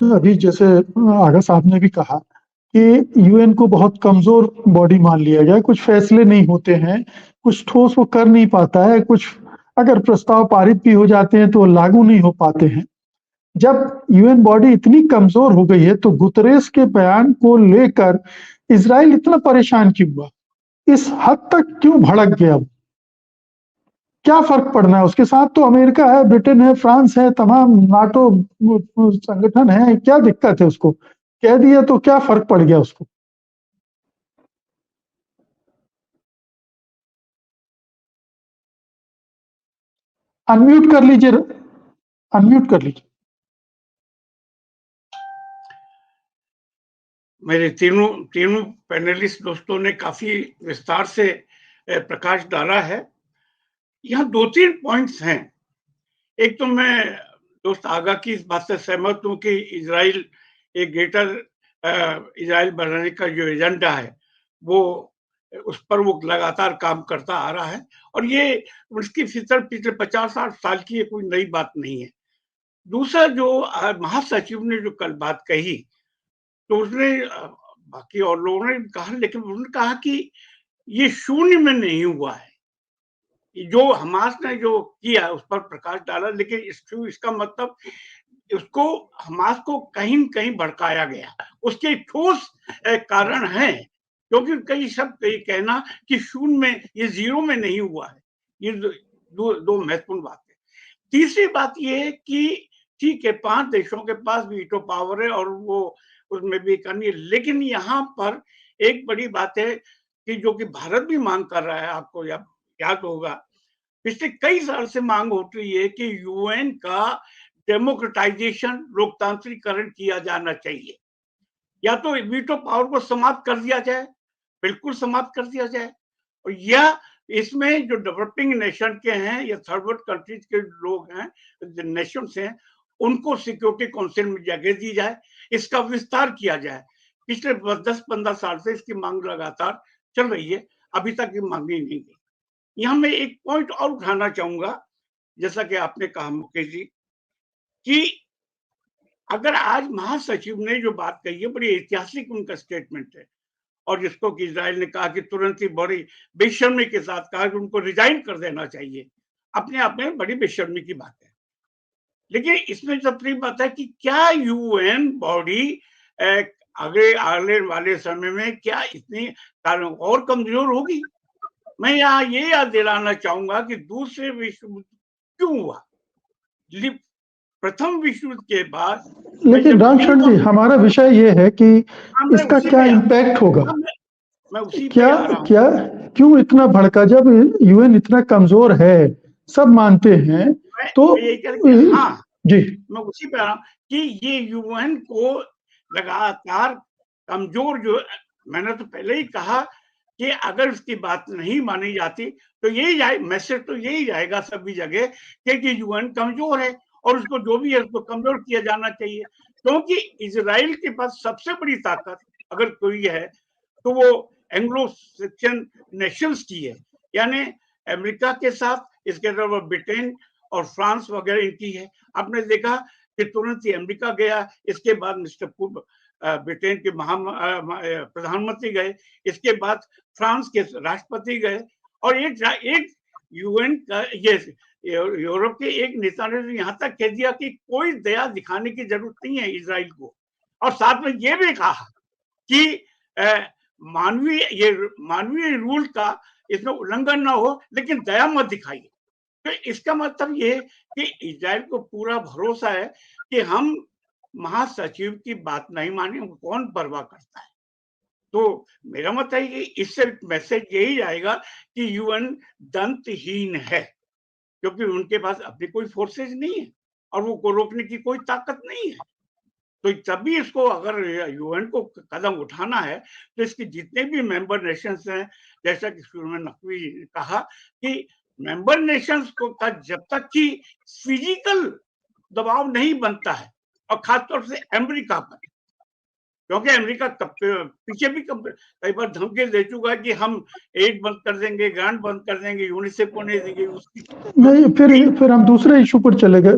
अभी जैसे आगा साहब ने भी कहा कि यूएन को बहुत कमजोर बॉडी मान लिया गया है, कुछ फैसले नहीं होते हैं, कुछ ठोस वो कर नहीं पाता है, कुछ अगर प्रस्ताव पारित भी हो जाते हैं तो वो लागू नहीं हो पाते हैं। जब यूएन बॉडी इतनी कमजोर हो गई है तो गुतरेस के बयान को लेकर इजराइल इतना परेशान क्यों हुआ? इस हद तक क्यों भड़क गया? क्या फर्क पड़ना है? उसके साथ तो अमेरिका है, ब्रिटेन है, फ्रांस है, तमाम नाटो संगठन है, क्या दिक्कत है उसको? कह दिया तो क्या फर्क पड़ गया उसको? अनम्यूट कर लीजिए, अनम्यूट कर लीजिए। मेरे तीनों तीनों पैनलिस्ट दोस्तों ने काफी विस्तार से प्रकाश डाला है। यहाँ 2-3 पॉइंट्स हैं। एक तो मैं दोस्त आगा की इस बात से सहमत हूँ कि इजराइल एक ग्रेटर इजराइल बनाने का जो एजेंडा है वो उस पर वो लगातार काम करता आ रहा है और ये उसकी फितर पिछले 50-60 साल की ये कोई नई बात नहीं है। दूसरा जो महासचिव ने जो कल बात कही तो उसने बाकी और लोगों ने कहा, लेकिन उन्होंने कहा कि ये शून्य में नहीं हुआ है। जो हमास ने जो किया उस पर प्रकाश डाला, लेकिन इसका मतलब उसको हमास को कहीं न कहीं भड़काया गया। उसके ठोस कारण हैं, क्योंकि कई शब्द ये कहना कि शून्य में, ये ज़ीरो में नहीं हुआ है। ये दो महत्वपूर्ण बात है। तीसरी बात ये है कि ठीक है, 5 देशों के पास वीटो पावर है और वो उसमें भी करनी है, लेकिन यहाँ पर एक बड़ी बात है कि जो कि भारत भी मांग कर रहा है, आपको याद होगा, पिछले कई साल से मांग उठ रही है कि यूएन का डेमोक्रेटाइजेशन, लोकतांत्रिकरण किया जाना चाहिए। या तो वीटो पावर को समाप्त कर दिया जाए, बिल्कुल समाप्त कर दिया जाए, और या इसमें जो डेवलपिंग नेशन के हैं या थर्ड वर्ल्ड कंट्रीज के लोग हैं, नेशंस हैं, उनको सिक्योरिटी काउंसिल में जगह दी जाए, इसका विस्तार किया जाए। पिछले 10-15 साल से इसकी मांग लगातार चल रही है, अभी तक ये मांगी नहीं गई। यहाँ मैं एक पॉइंट और उठाना चाहूंगा, जैसा कि आपने कहा मुकेश जी, कि अगर आज महासचिव ने जो बात कही है, बड़ी ऐतिहासिक उनका स्टेटमेंट है, और जिसको कि इजराइल ने कहा कि तुरंत ही बड़ी बेशर्मी के साथ कहा कि उनको रिजाइन कर देना चाहिए, अपने आप में बड़ी बेशर्मी की बात है। लेकिन इसमें सबसे बात है कि क्या यूएन बॉडी आगे आने वाले समय में क्या इतनी और कमजोर होगी? मैं यहाँ ये याद दिलाना चाहूंगा कि दूसरे विश्व युद्ध क्यों हुआ। प्रथम विश्व युद्ध के बाद, लेकिन रामशरण जी, हमारा विषय ये है कि इसका क्या इम्पैक्ट होगा, मैं उसी क्या क्या क्यों इतना भड़का? जब यूएन इतना कमजोर है, सब मानते हैं, तो हाँ जी, मैं उसी पे आ रहा हूँ कि ये यूएन को लगातार कमजोर, जो मैंने तो पहले ही कहा कि अगर उसकी बात नहीं मानी जाती तो यही मैसेज तो यही जाएगा सभी जगह कि यूएन कमजोर है और उसको जो भी है उसको कमजोर किया जाना चाहिए, क्योंकि इजराइल के पास सबसे बड़ी ताकत अगर कोई है तो वो एंग्लो सैक्सन नेशंस की है, यानी अमेरिका के साथ, इसके अलावा ब्रिटेन और फ्रांस वगैरह इनकी है। आपने देखा कि तुरंत ही अमेरिका गया, इसके बाद मिस्टर पूर्व ब्रिटेन के प्रधानमंत्री गए, इसके बाद फ्रांस के राष्ट्रपति गए, और एक यूएन का ये यूरोप के एक नेता ने यहाँ तक कह दिया कि कोई दया दिखाने की जरूरत नहीं है इजराइल को, और साथ में ये भी कहा कि मानवीय रूल का इसमें उल्लंघन ना हो, लेकिन दया मत दिखाइए। तो इसका मतलब ये कि इजराइल को पूरा भरोसा है कि हम महासचिव की बात नहीं माने, कौन परवाह करता है। तो मेरा मत है कि इससे मैसेज यही जाएगा कि यूएन दंतहीन है, क्योंकि उनके पास अपनी कोई फोर्सेज नहीं है और वो रोकने की कोई ताकत नहीं है। तो तभी इसको, अगर यूएन को कदम उठाना है तो इसके जितने भी मेंबर नेशंस हैं, जैसा कि शुरू में नकवी कहा कि मेंबर नेशंस को का जब तक कि फिजिकल दबाव नहीं बनता है, और खासतौर से अमेरिका पर, क्योंकि अमेरिका पीछे भी कई बार धमकी दे चुका है कि हम एड बंद कर देंगे, ग्रांट बंद कर देंगे, यूनिसेफ को नहीं देंगे, उसकी नहीं, फिर हम दूसरे इशू पर चले गए।